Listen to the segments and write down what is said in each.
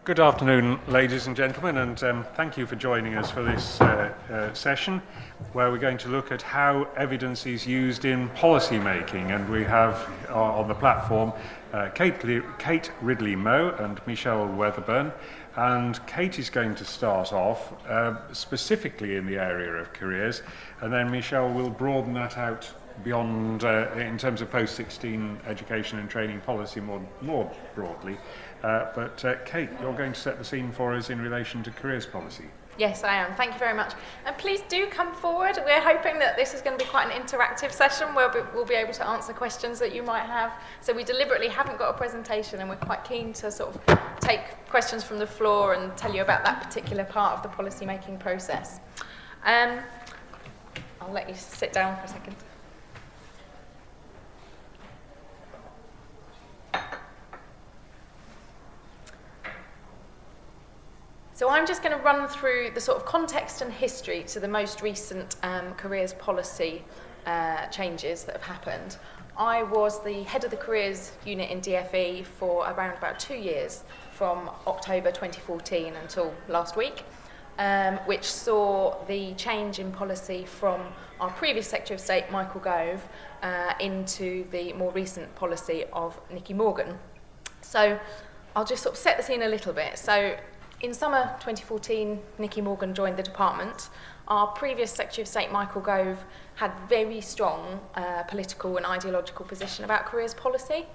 Good afternoon, ladies and gentlemen, and thank you for joining us for this session, where we're going to look at how evidence is used in policy making. And we have on the platform Kate Ridley Moe and Michele Weatherburn. And Kate is going to start off specifically in the area of careers, and then Michele will broaden that out beyond in terms of post-16 education and training policy more broadly. But Kate, you're going to set the scene for us in relation to careers policy. Yes, I am. Thank you very much. And please do come forward. We're hoping that this is going to be quite an interactive session where we'll be able to answer questions that you might have. So we deliberately haven't got a presentation, and we're quite keen to sort of take questions from the floor and tell you about that particular part of the policy making process. I'll let you sit down for a second. So I'm just going to run through the sort of context and history to the most recent careers policy changes that have happened. I was the head of the careers unit in DFE for around about 2 years, from October 2014 until last week, which saw the change in policy from our previous Secretary of State, Michael Gove, into the more recent policy of Nicky Morgan. So I'll just sort of set the scene a little bit. So in summer 2014, Nicky Morgan joined the department. Our previous Secretary of State, Michael Gove, had very strong political and ideological position about careers policy,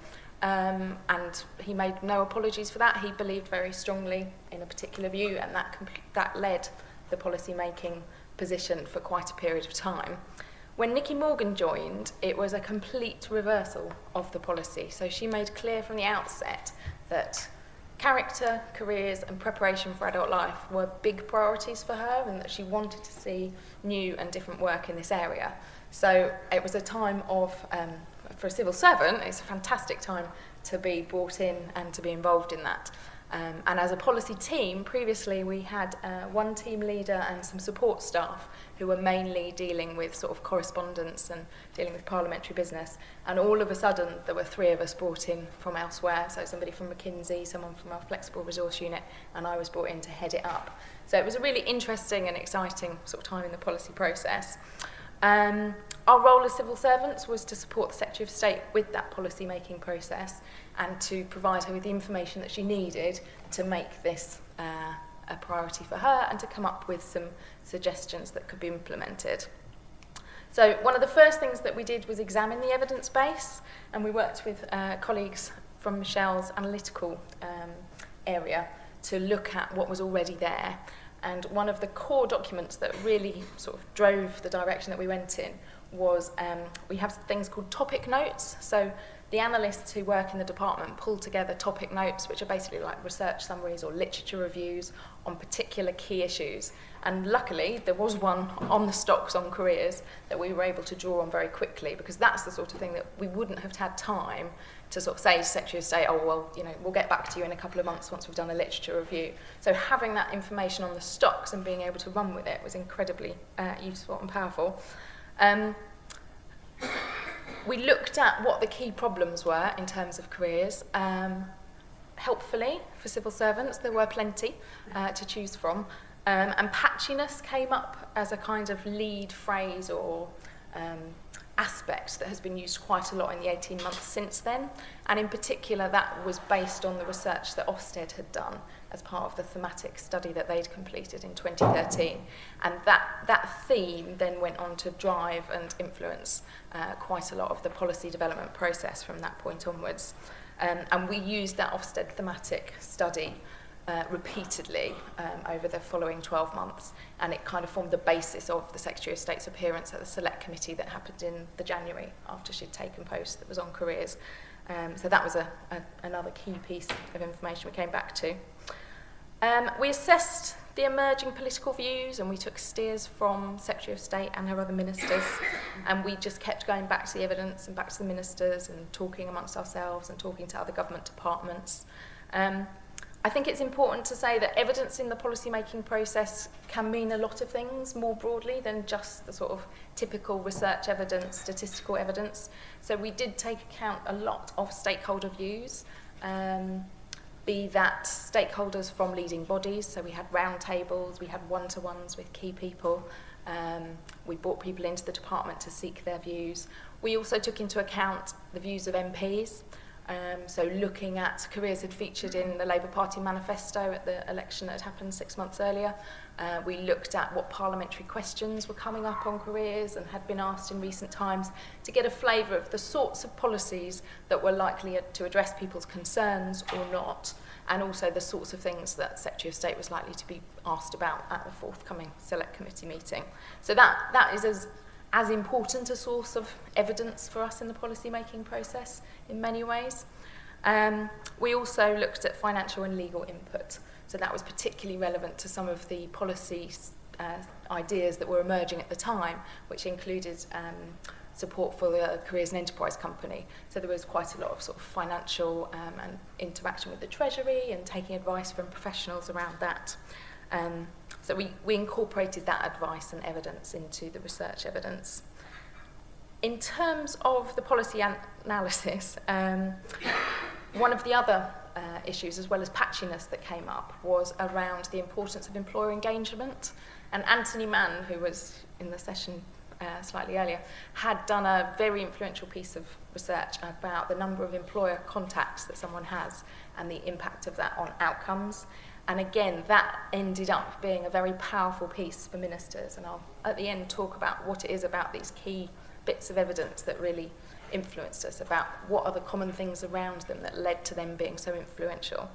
and he made no apologies for that. He believed very strongly in a particular view, and that led the policy-making position for quite a period of time. When Nicky Morgan joined, it was a complete reversal of the policy. So she made clear from the outset that character, careers and preparation for adult life were big priorities for her, and that she wanted to see new and different work in this area. So it was a time of, for a civil servant, it's a fantastic time to be brought in and to be involved in that. And as a policy team, previously we had one team leader and some support staff who were mainly dealing with sort of correspondence and dealing with parliamentary business. And all of a sudden, there were 3 of us brought in from elsewhere. So somebody from McKinsey, someone from our flexible resource unit, and I was brought in to head it up. So it was a really interesting and exciting sort of time in the policy process. Our role as civil servants was to support the Secretary of State with that policy-making process and to provide her with the information that she needed to make this a priority for her and to come up with some suggestions that could be implemented. So one of the first things that we did was examine the evidence base, and we worked with colleagues from Michele's analytical area to look at what was already there. And one of the core documents that really sort of drove the direction that we went in was we have things called topic notes. So the analysts who work in the department pull together topic notes, which are basically like research summaries or literature reviews on particular key issues. And luckily, there was one on the stocks on careers that we were able to draw on very quickly, because that's the sort of thing that we wouldn't have had time to sort of say to Secretary of State, oh, well, you know, we'll get back to you in a couple of months once we've done a literature review. So having that information on the stocks and being able to run with it was incredibly useful and powerful. We looked at what the key problems were in terms of careers. Helpfully, for civil servants, there were plenty to choose from. And patchiness came up as a kind of lead phrase or aspect that has been used quite a lot in the 18 months since then. And in particular, that was based on the research that Ofsted had done as part of the thematic study that they'd completed in 2013. And that theme then went on to drive and influence quite a lot of the policy development process from that point onwards. And we used that Ofsted thematic study repeatedly over the following 12 months, and it kind of formed the basis of the Secretary of State's appearance at the select committee that happened in the January after she'd taken post, that was on careers. So that was another key piece of information we came back to. We assessed the emerging political views, and we took steers from Secretary of State and her other ministers, and we just kept going back to the evidence and back to the ministers and talking amongst ourselves and talking to other government departments. I think it's important to say that evidence in the policy-making process can mean a lot of things more broadly than just the sort of typical research evidence, statistical evidence. So we did take account a lot of stakeholder views, be that stakeholders from leading bodies, so we had roundtables, we had one-to-ones with key people, we brought people into the department to seek their views. We also took into account the views of MPs, so looking at careers had featured in the Labour Party manifesto at the election that had happened 6 months earlier. We looked at what parliamentary questions were coming up on careers and had been asked in recent times to get a flavour of the sorts of policies that were likely to address people's concerns or not, and also the sorts of things that Secretary of State was likely to be asked about at the forthcoming Select Committee meeting. So that is as important a source of evidence for us in the policy-making process in many ways. We also looked at financial and legal input. So that was particularly relevant to some of the policy ideas that were emerging at the time, which included support for the Careers and Enterprise Company. So there was quite a lot of sort of financial and interaction with the Treasury and taking advice from professionals around that. So we incorporated that advice and evidence into the research evidence. In terms of the policy analysis, one of the other issues, as well as patchiness, that came up was around the importance of employer engagement. And Anthony Mann, who was in the session slightly earlier, had done a very influential piece of research about the number of employer contacts that someone has and the impact of that on outcomes. And again, that ended up being a very powerful piece for ministers. And I'll, at the end, talk about what it is about these key bits of evidence that really influenced us, about what are the common things around them that led to them being so influential.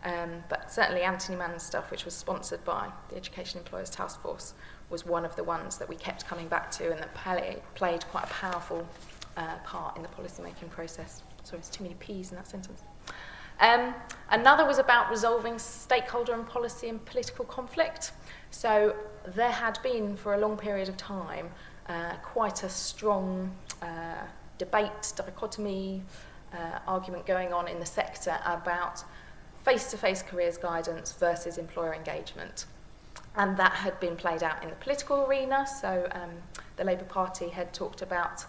But certainly Anthony Mann's stuff, which was sponsored by the Education Employers Task Force, was one of the ones that we kept coming back to and that played quite a powerful part in the policy-making process. Sorry, there's too many P's in that sentence. Another was about resolving stakeholder and policy and political conflict. So there had been, for a long period of time, quite a strong debate, dichotomy, argument going on in the sector about face-to-face careers guidance versus employer engagement. And that had been played out in the political arena. So the Labour Party had talked about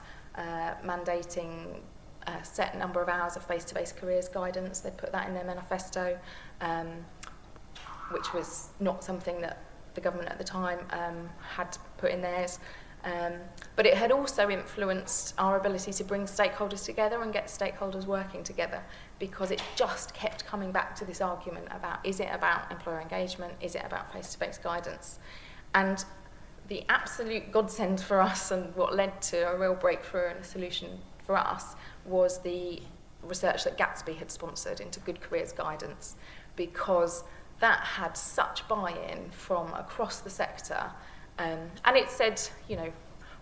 mandating a set number of hours of face-to-face careers guidance. They put that in their manifesto, which was not something that the government at the time had put in theirs. But it had also influenced our ability to bring stakeholders together and get stakeholders working together, because it just kept coming back to this argument about, is it about employer engagement, is it about face-to-face guidance? And the absolute godsend for us, and what led to a real breakthrough and a solution for us, was the research that Gatsby had sponsored into Good Careers Guidance, because that had such buy-in from across the sector. And it said, you know,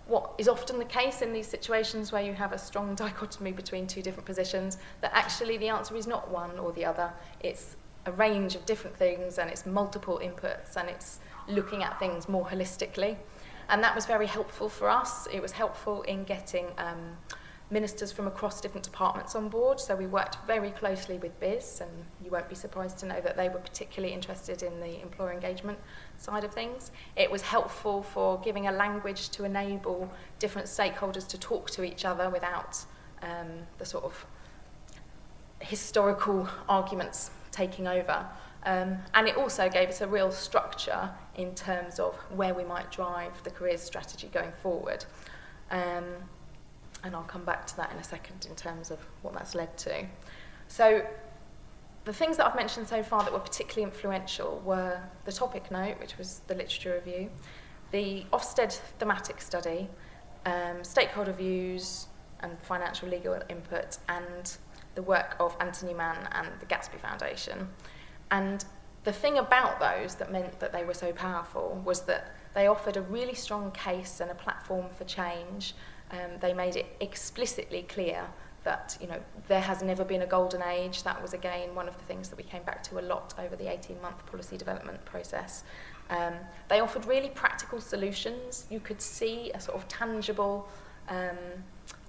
what is often the case in these situations where you have a strong dichotomy between two different positions, that actually the answer is not one or the other. It's a range of different things, and it's multiple inputs, and it's looking at things more holistically. And that was very helpful for us. It was helpful in getting ministers from across different departments on board. So we worked very closely with BIS, and you won't be surprised to know that they were particularly interested in the employer engagement side of things. It was helpful for giving a language to enable different stakeholders to talk to each other without the sort of historical arguments taking over. And it also gave us a real structure in terms of where we might drive the careers strategy going forward. And I'll come back to that in a second in terms of what that's led to. So the things that I've mentioned so far that were particularly influential were the topic note, which was the literature review, the Ofsted thematic study, stakeholder views and financial legal input, and the work of Anthony Mann and the Gatsby Foundation. And the thing about those that meant that they were so powerful was that they offered a really strong case and a platform for change. They made it explicitly clear that, you know, there has never been a golden age. That was, again, one of the things that we came back to a lot over the 18-month policy development process. They offered really practical solutions. You could see a sort of tangible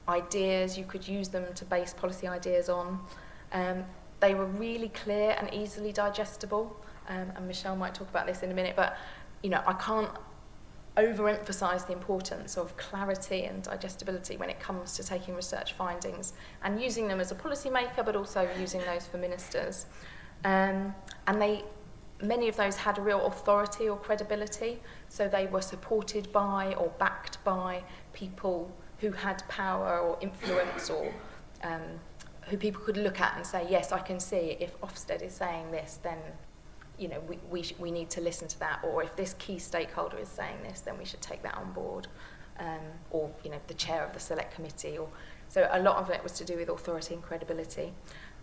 ideas. You could use them to base policy ideas on. They were really clear and easily digestible. And Michele might talk about this in a minute, but, you know, I can't overemphasize the importance of clarity and digestibility when it comes to taking research findings and using them as a policymaker, but also using those for ministers. And many of those had a real authority or credibility, so they were supported by or backed by people who had power or influence, or who people could look at and say, yes, I can see if Ofsted is saying this, then we need to listen to that, or if this key stakeholder is saying this, then we should take that on board, or the chair of the select committee. So a lot of it was to do with authority and credibility.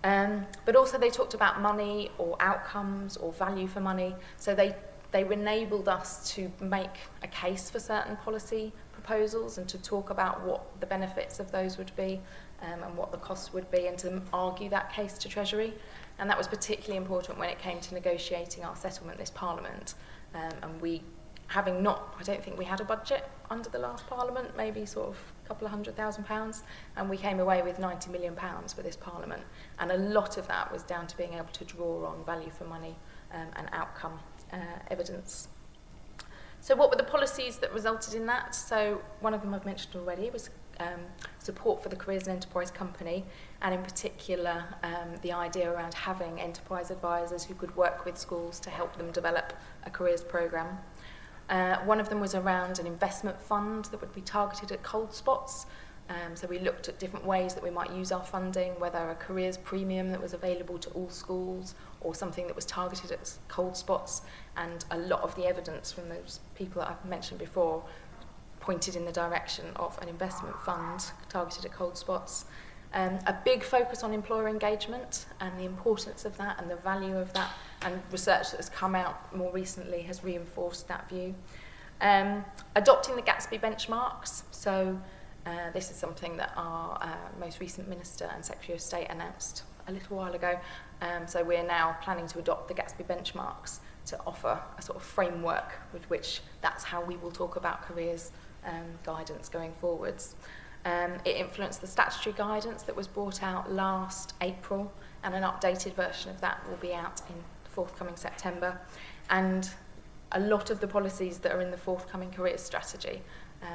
But also they talked about money or outcomes or value for money. So they enabled us to make a case for certain policy proposals and to talk about what the benefits of those would be, and what the costs would be, and to argue that case to Treasury. And that was particularly important when it came to negotiating our settlement this Parliament. And we, I don't think we had a budget under the last Parliament, maybe sort of a couple of £100,000, and we came away with £90 million for this Parliament. And a lot of that was down to being able to draw on value for money and outcome evidence. So what were the policies that resulted in that? So one of them I've mentioned already was support for the Careers and Enterprise Company, and in particular the idea around having enterprise advisors who could work with schools to help them develop a careers programme. One of them was around an investment fund that would be targeted at cold spots. So we looked at different ways that we might use our funding, whether a careers premium that was available to all schools or something that was targeted at cold spots. And a lot of the evidence from those people that I've mentioned before pointed in the direction of an investment fund targeted at cold spots. A big focus on employer engagement and the importance of that and the value of that, and research that has come out more recently has reinforced that view. Adopting the Gatsby benchmarks. So this is something that our most recent Minister and Secretary of State announced a little while ago. So we're now planning to adopt the Gatsby benchmarks to offer a sort of framework with which that's how we will talk about careers guidance going forwards. It influenced the statutory guidance that was brought out last April, and an updated version of that will be out in forthcoming September. And a lot of the policies that are in the forthcoming careers strategy,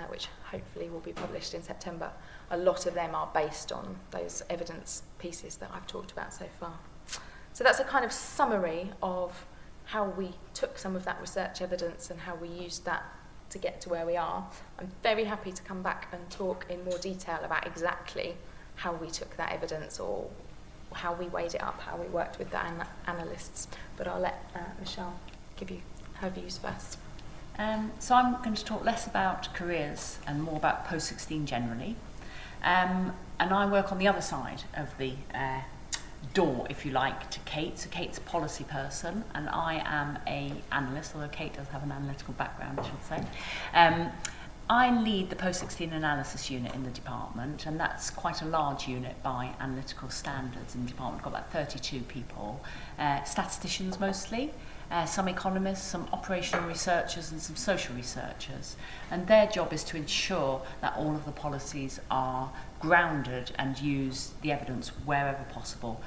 which hopefully will be published in September, a lot of them are based on those evidence pieces that I've talked about so far. So that's a kind of summary of how we took some of that research evidence and how we used that to get to where we are. I'm very happy to come back and talk in more detail about exactly how we took that evidence, or how we weighed it up, how we worked with the analysts. But I'll let Michele give you her views first. So I'm going to talk less about careers and more about post-16 generally. And I work on the other side of the door, if you like, to Kate. So Kate's a policy person, and I am an analyst, although Kate does have an analytical background, I should say. I lead the post-16 analysis unit in the department, and that's quite a large unit by analytical standards in the department. We've got about 32 people, statisticians mostly, some economists, some operational researchers, and some social researchers. And their job is to ensure that all of the policies are grounded and use the evidence wherever possible.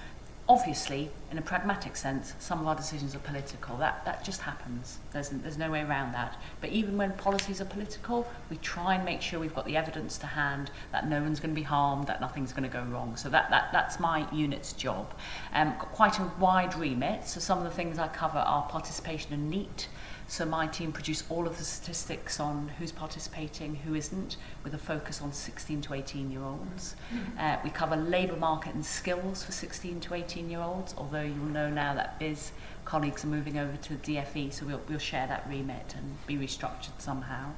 Obviously, in a pragmatic sense, some of our decisions are political. That just happens. There's no way around that. But even when policies are political, we try and make sure we've got the evidence to hand, that no one's going to be harmed, that nothing's going to go wrong. So that's my unit's job. Got quite a wide remit. So some of the things I cover are participation and NEET. So my team produce all of the statistics on who's participating, who isn't, with a focus on 16 to 18-year-olds. We cover labour market and skills for 16 to 18-year-olds, although you'll know now that BIS colleagues are moving over to the DFE, so we'll share that remit and be restructured somehow.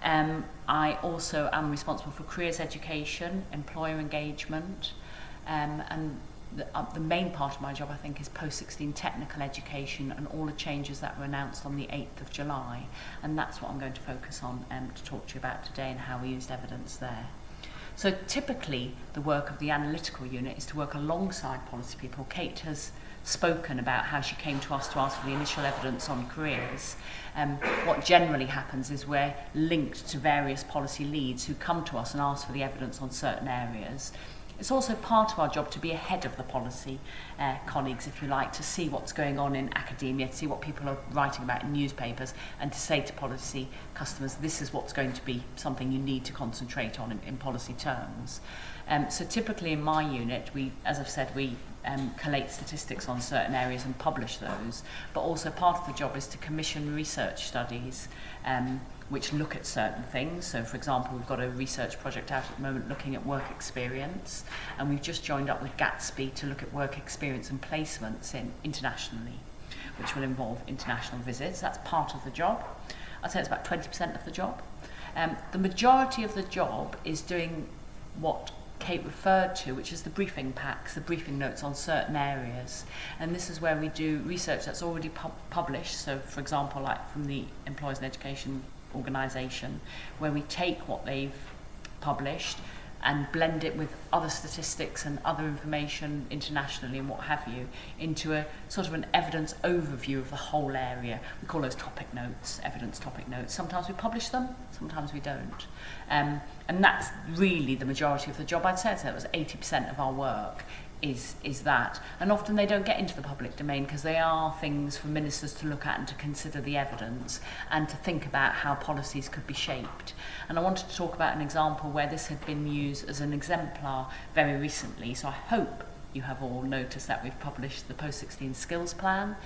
I also am responsible for careers education, employer engagement, and the main part of my job, I think, is post-16 technical education and all the changes that were announced on the 8th of July. And that's what I'm going to focus on to talk to you about today, and how we used evidence there. So typically, the work of the analytical unit is to work alongside policy people. Kate has spoken about how she came to us to ask for the initial evidence on careers. What generally happens is we're linked to various policy leads who come to us and ask for the evidence on certain areas. It's also part of our job to be ahead of the policy colleagues, if you like, to see what's going on in academia, to see what people are writing about in newspapers, and to say to policy customers, this is what's going to be something you need to concentrate on in policy terms. So typically in my unit, as I've said, we collate statistics on certain areas and publish those, but also part of the job is to commission research studies which look at certain things. So for example, we've got a research project out at the moment looking at work experience, and we've just joined up with Gatsby to look at work experience and placements internationally, which will involve international visits. That's part of the job. I'd say it's about 20% of the job. The majority of the job is doing what Kate referred to, which is the briefing packs, the briefing notes on certain areas. And this is where we do research that's already published. So for example, like from the Employers in Education organisation, where we take what they've published and blend it with other statistics and other information internationally and what have you into a sort of an evidence overview of the whole area. We call those topic notes, evidence topic notes. Sometimes we publish them, sometimes we don't. And that's really the majority of the job. I'd say it was 80% of our work is that. And often they don't get into the public domain because they are things for ministers to look at and to consider the evidence and to think about how policies could be shaped. And I wanted to talk about an example where this had been used as an exemplar very recently. So I hope you have all noticed that we've published the Post-16 Skills Plan,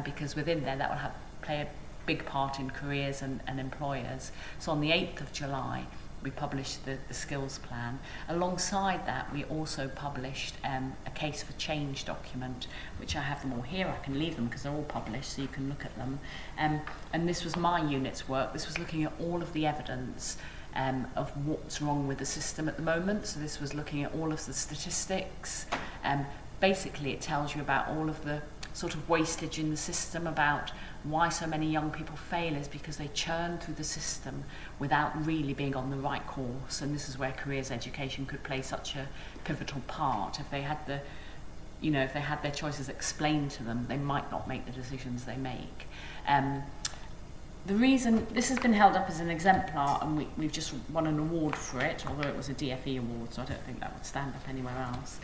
because within there that will play a big part in careers and employers. So on the 8th of July, we published the skills plan. Alongside that, we also published a case for change document, which I have them all here. I can leave them because they're all published, so you can look at them. And this was my unit's work. This was looking at all of the evidence of what's wrong with the system at the moment. So this was looking at all of the statistics. Basically, it tells you about all of the sort of wastage in the system, about why so many young people fail is because they churn through the system without really being on the right course. And this is where careers education could play such a pivotal part. If they had if they had their choices explained to them, they might not make the decisions they make. The reason this has been held up as an exemplar, and we've just won an award for it, although it was a DFE award, so I don't think that would stand up anywhere else.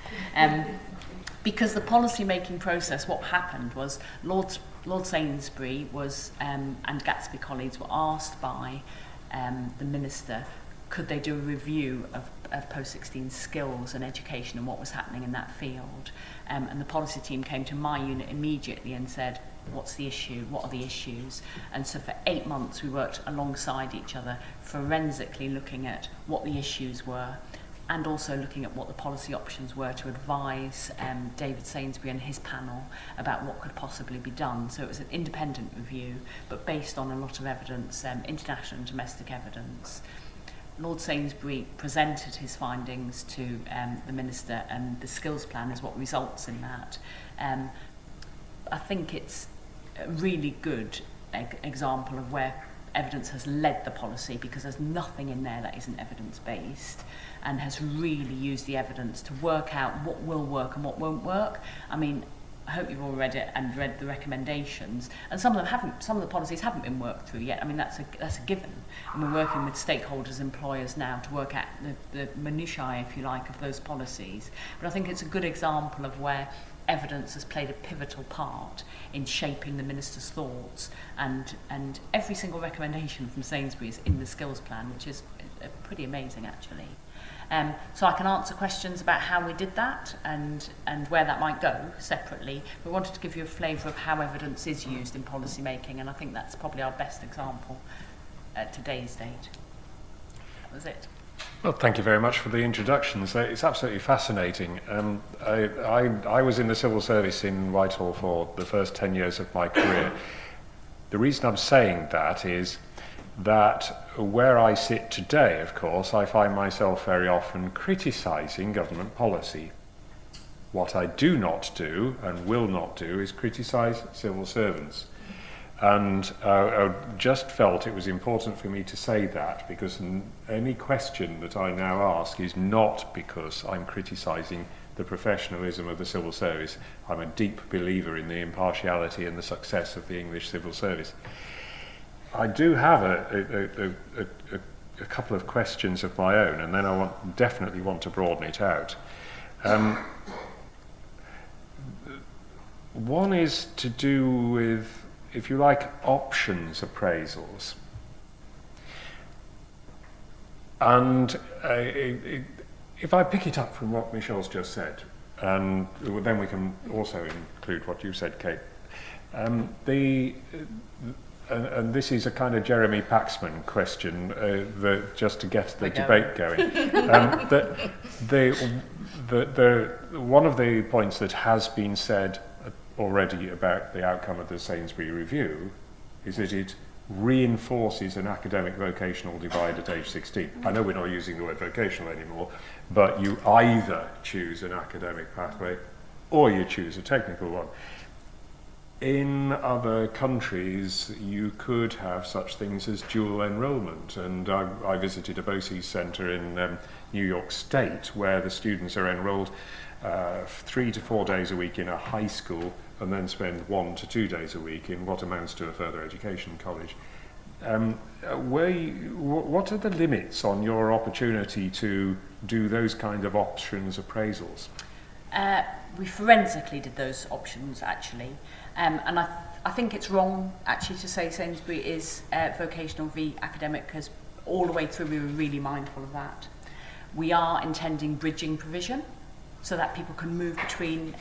Because the policy making process, what happened was Lord Sainsbury was and Gatsby colleagues were asked by the minister, could they do a review of post-16 skills and education and what was happening in that field. And the policy team came to my unit immediately and said, what's the issue? What are the issues? And so for 8 months we worked alongside each other, forensically looking at what the issues were and also looking at what the policy options were to advise David Sainsbury and his panel about what could possibly be done. So it was an independent review, but based on a lot of evidence, international and domestic evidence. Lord Sainsbury presented his findings to the minister, and the skills plan is what results in that. I think it's a really good example of where evidence has led the policy, because there's nothing in there that isn't evidence-based and has really used the evidence to work out what will work and what won't work. I mean, I hope you've all read it and read the recommendations, and some of them haven't. Some of the policies haven't been worked through yet. I mean, that's a given, and we're working with stakeholders, employers now to work out the minutiae, if you like, of those policies. But I think it's a good example of where evidence has played a pivotal part in shaping the minister's thoughts, and every single recommendation from Sainsbury is in the skills plan, which is pretty amazing actually. So I can answer questions about how we did that and where that might go separately. We wanted to give you a flavour of how evidence is used in policy making, and I think that's probably our best example at today's date. That was it. Well, thank you very much for the introductions. It's absolutely fascinating. I was in the civil service in Whitehall for the first 10 years of my career. The reason I'm saying that is that where I sit today, of course, I find myself very often criticising government policy. What I do not do and will not do is criticise civil servants. And I just felt it was important for me to say that, because any question that I now ask is not because I'm criticising the professionalism of the civil service. I'm a deep believer in the impartiality and the success of the English civil service. I do have a couple of questions of my own, and then I definitely want to broaden it out. One is to do with, if you like, options appraisals. And if I pick it up from what Michele's just said, and then we can also include what you said, Kate. And this is a kind of Jeremy Paxman question, just to get the debate going. One of the points that has been said already about the outcome of the Sainsbury review is that it reinforces an academic vocational divide at age 16. I know we're not using the word vocational anymore, but you either choose an academic pathway or you choose a technical one. In other countries, you could have such things as dual enrollment, and I visited a BOCES centre in New York State where the students are enrolled 3 to 4 days a week in a high school and then spend 1 to 2 days a week in what amounts to a further education college. What are the limits on your opportunity to do those kind of options appraisals? We forensically did those options, actually. And I think it's wrong, actually, to say Sainsbury is vocational v academic, because all the way through we were really mindful of that. We are intending bridging provision so that people can move between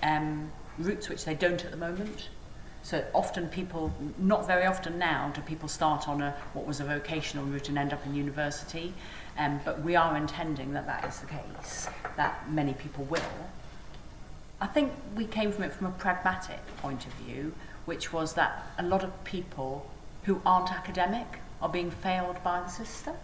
routes, which they don't at the moment. So often people, not very often now, do people start on what was a vocational route and end up in university. But we are intending that is the case, that many people will. I think we came from it from a pragmatic point of view, which was that a lot of people who aren't academic are being failed by the system.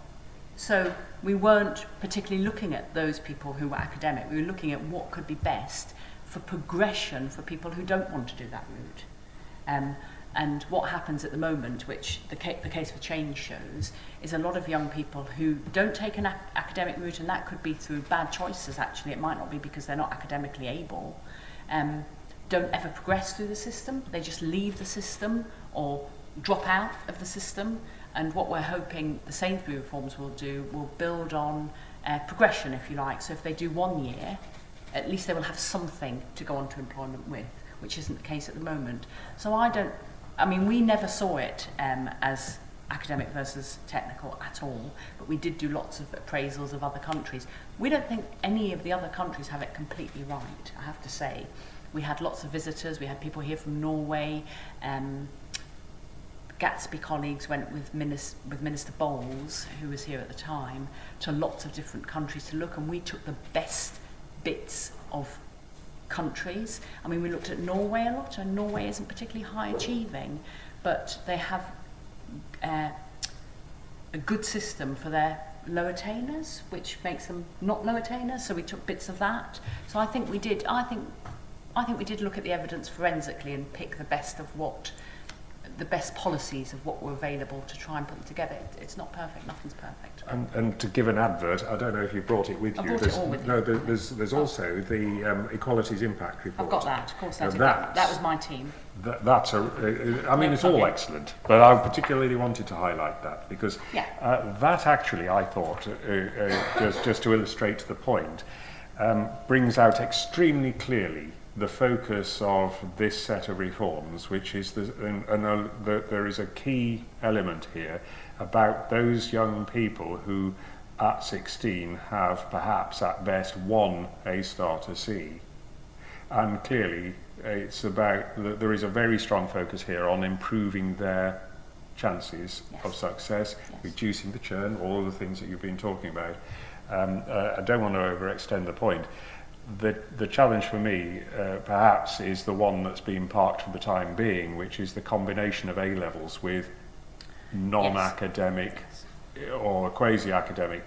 So we weren't particularly looking at those people who were academic. We were looking at what could be best for progression for people who don't want to do that route. And what happens at the moment, which the case for change shows, is a lot of young people who don't take an academic route, and that could be through bad choices, actually. It might not be because they're not academically able. Don't ever progress through the system. They just leave the system or drop out of the system. And what we're hoping the Sainsbury reforms will do will build on progression, if you like. So if they do 1 year, at least they will have something to go on to employment with, which isn't the case at the moment. So we never saw it as academic versus technical at all, but we did do lots of appraisals of other countries. We don't think any of the other countries have it completely right, I have to say. We had lots of visitors, we had people here from Norway. Gatsby colleagues went with Minister Bowles, who was here at the time, to lots of different countries to look, and we took the best bits of countries. I mean, we looked at Norway a lot, and Norway isn't particularly high achieving, but they have a good system for their low attainers, which makes them not low attainers. So we took bits of that. So I think we did. I think we did look at the evidence forensically and pick the best policies of what were available to try and put them together. It's not perfect. Nothing's perfect. And to give an advert, I don't know if you brought it with you. I brought it all with me. There's also the Equalities Impact Report. I've got that, of course. That was my team. That's it's all excellent, but I particularly wanted to highlight that because that actually, I thought, just to illustrate the point, brings out extremely clearly the focus of this set of reforms, which is there is a key element here about those young people who at 16 have perhaps at best one A star to C, and clearly it's about there is a very strong focus here on improving their chances of success, reducing the churn, all of the things that you've been talking about. I don't want to overextend the point. The challenge for me, perhaps, is the one that's been parked for the time being, which is the combination of A-levels with non-academic or quasi-academic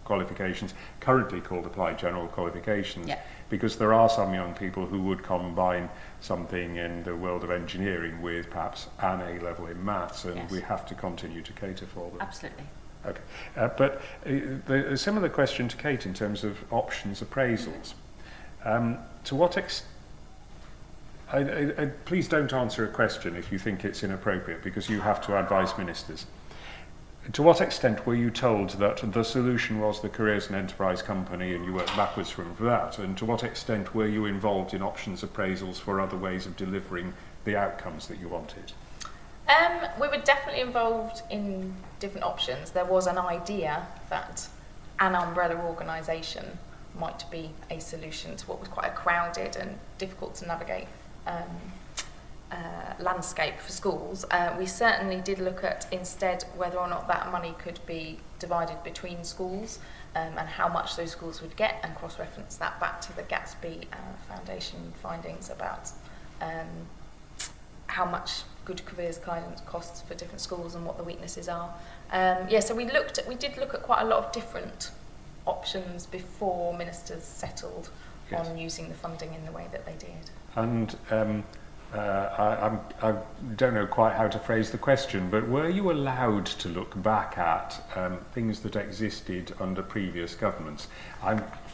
qualifications, currently called applied general qualifications, because there are some young people who would combine something in the world of engineering with perhaps an A-level in maths, and we have to continue to cater for them. Absolutely. Okay, but a similar question to Kate in terms of options appraisals. To what extent, please don't answer a question if you think it's inappropriate, because you have to advise ministers. To what extent were you told that the solution was the Careers and Enterprise Company and you worked backwards from that? And to what extent were you involved in options appraisals for other ways of delivering the outcomes that you wanted? We were definitely involved in different options. There was an idea that an umbrella organisation might be a solution to what was quite a crowded and difficult to navigate landscape for schools. We certainly did look at instead whether or not that money could be divided between schools, and how much those schools would get, and cross-reference that back to the Gatsby Foundation findings about how much good careers guidance costs for different schools and what the weaknesses are. So we did look at quite a lot of different options before ministers settled on using the funding in the way that they did. And I don't know quite how to phrase the question, but were you allowed to look back at things that existed under previous governments?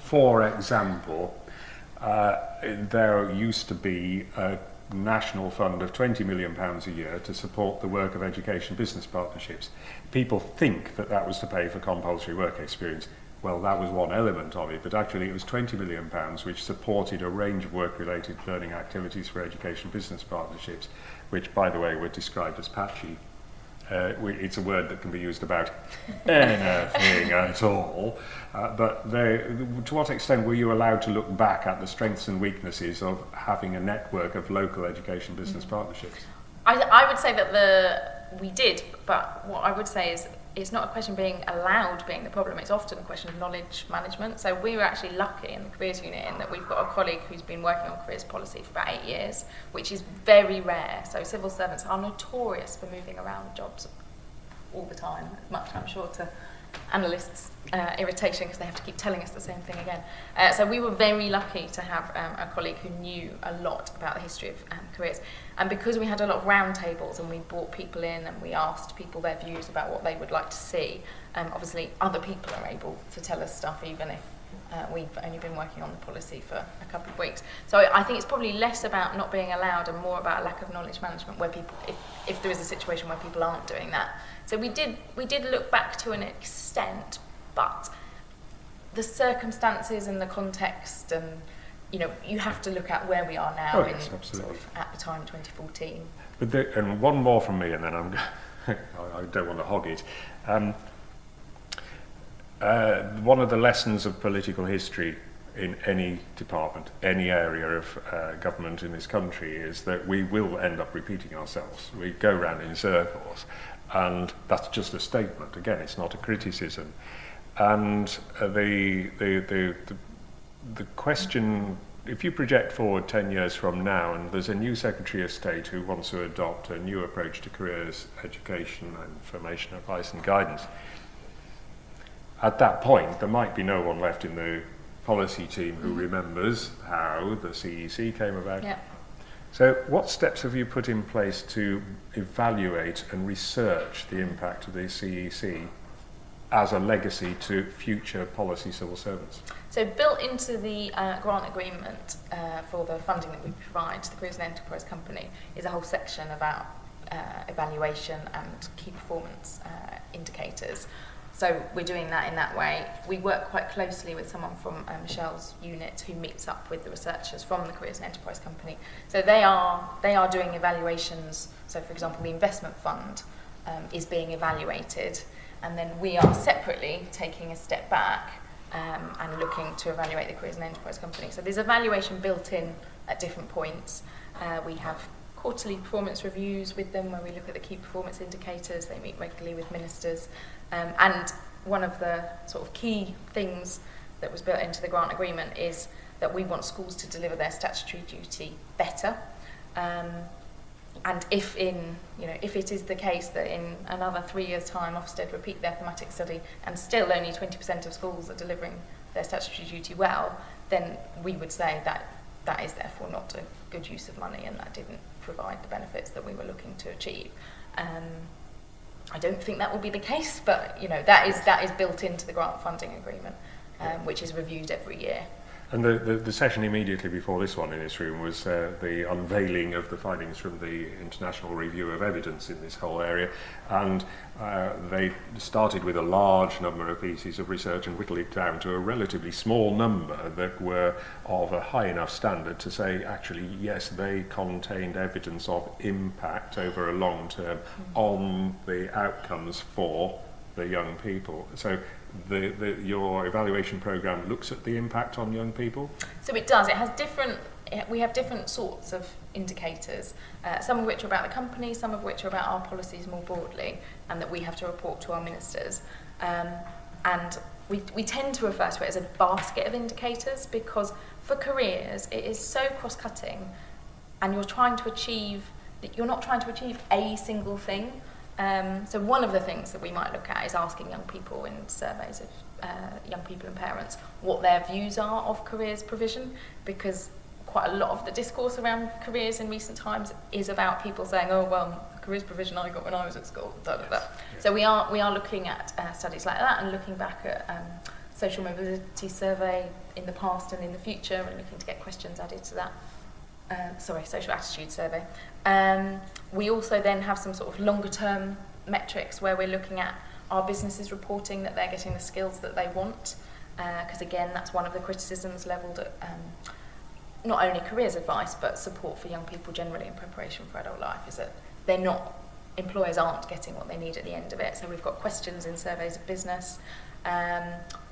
For example, there used to be a national fund of £20 million a year to support the work of education business partnerships. People think that that was to pay for compulsory work experience. Well, that was one element of it, but actually it was £20 million which supported a range of work-related learning activities for education business partnerships, which, by the way, were described as patchy. It's a word that can be used about anything at all. But to what extent were you allowed to look back at the strengths and weaknesses of having a network of local education business partnerships? I would say that we did, but what I would say is it's not a question of being allowed being the problem, it's often a question of knowledge management. So we were actually lucky in the careers unit in that we've got a colleague who's been working on careers policy for about 8 years, which is very rare. So civil servants are notorious for moving around jobs all the time, much I'm sure to analysts' irritation because they have to keep telling us the same thing again. So we were very lucky to have a colleague who knew a lot about the history of careers. And because we had a lot of roundtables and we brought people in and we asked people their views about what they would like to see, obviously other people are able to tell us stuff even if we've only been working on the policy for a couple of weeks. So I think it's probably less about not being allowed and more about a lack of knowledge management where people, if there is a situation where people aren't doing that. So we did look back to an extent, but the circumstances and the context and you have to look at where we are now sort of at the time 2014. But and one more from me, and then I don't want to hog it. One of the lessons of political history in any department, any area of government in this country, is that we will end up repeating ourselves. We go round in circles, and that's just a statement. Again, it's not a criticism. And the question, if you project forward 10 years from now and there's a new Secretary of State who wants to adopt a new approach to careers, education, information, advice and guidance, at that point there might be no one left in the policy team who remembers how the CEC came about. Yeah. So what steps have you put in place to evaluate and research the impact of the CEC as a legacy to future policy civil servants? So built into the grant agreement for the funding that we provide to the Careers and Enterprise Company is a whole section about evaluation and key performance indicators. So we're doing that in that way. We work quite closely with someone from Michele's unit who meets up with the researchers from the Careers and Enterprise Company. So they are doing evaluations. So for example, the investment fund is being evaluated, and then we are separately taking a step back and looking to evaluate the Careers and Enterprise Company. So there's evaluation built in at different points. We have quarterly performance reviews with them where we look at the key performance indicators. They meet regularly with ministers. And one of the sort of key things that was built into the grant agreement is that we want schools to deliver their statutory duty better. And if it is the case that in another 3 years' time Ofsted repeat their thematic study and still only 20% of schools are delivering their statutory duty well, then we would say that that is therefore not a good use of money and that didn't provide the benefits that we were looking to achieve. I don't think that will be the case, but that is built into the grant funding agreement, which is reviewed every year. And the session immediately before this one in this room was the unveiling of the findings from the International Review of Evidence in this whole area. And they started with a large number of pieces of research and whittled it down to a relatively small number that were of a high enough standard to say, actually, yes, they contained evidence of impact over a long term on the outcomes for the young people. So your evaluation program looks at the impact on young people? So it does. We have different sorts of indicators, some of which are about the company, some of which are about our policies more broadly, and that we have to report to our ministers. And we tend to refer to it as a basket of indicators, because for careers it is so cross-cutting, and you're not trying to achieve a single thing. So one of the things that we might look at is asking young people in surveys of young people and parents what their views are of careers provision, because quite a lot of the discourse around careers in recent times is about people saying, oh, well, the careers provision I got when I was at school, da, da, da. So we are looking at studies like that, and looking back at social mobility survey in the past and in the future, and looking to get questions added to that. Social attitude survey. We also then have some sort of longer term metrics where we're looking at our businesses reporting that they're getting the skills that they want, because again, that's one of the criticisms levelled at not only careers advice but support for young people generally in preparation for adult life, is that employers aren't getting what they need at the end of it. So we've got questions in surveys of business.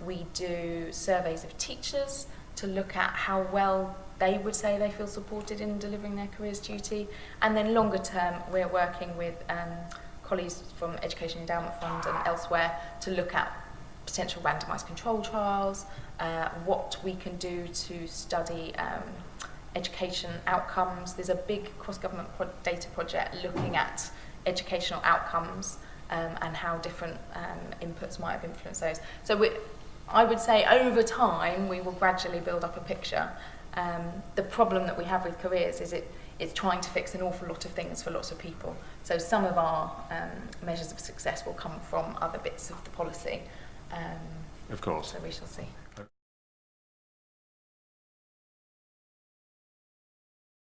We do surveys of teachers to look at how well they would say they feel supported in delivering their careers duty. And then longer term, we're working with colleagues from Education Endowment Fund and elsewhere to look at potential randomised control trials, what we can do to study education outcomes. There's a big cross-government data project looking at educational outcomes and how different inputs might have influenced those. So I would say over time we will gradually build up a picture. The problem that we have with careers is it's trying to fix an awful lot of things for lots of people. So some of our measures of success will come from other bits of the policy. Of course. So we shall see.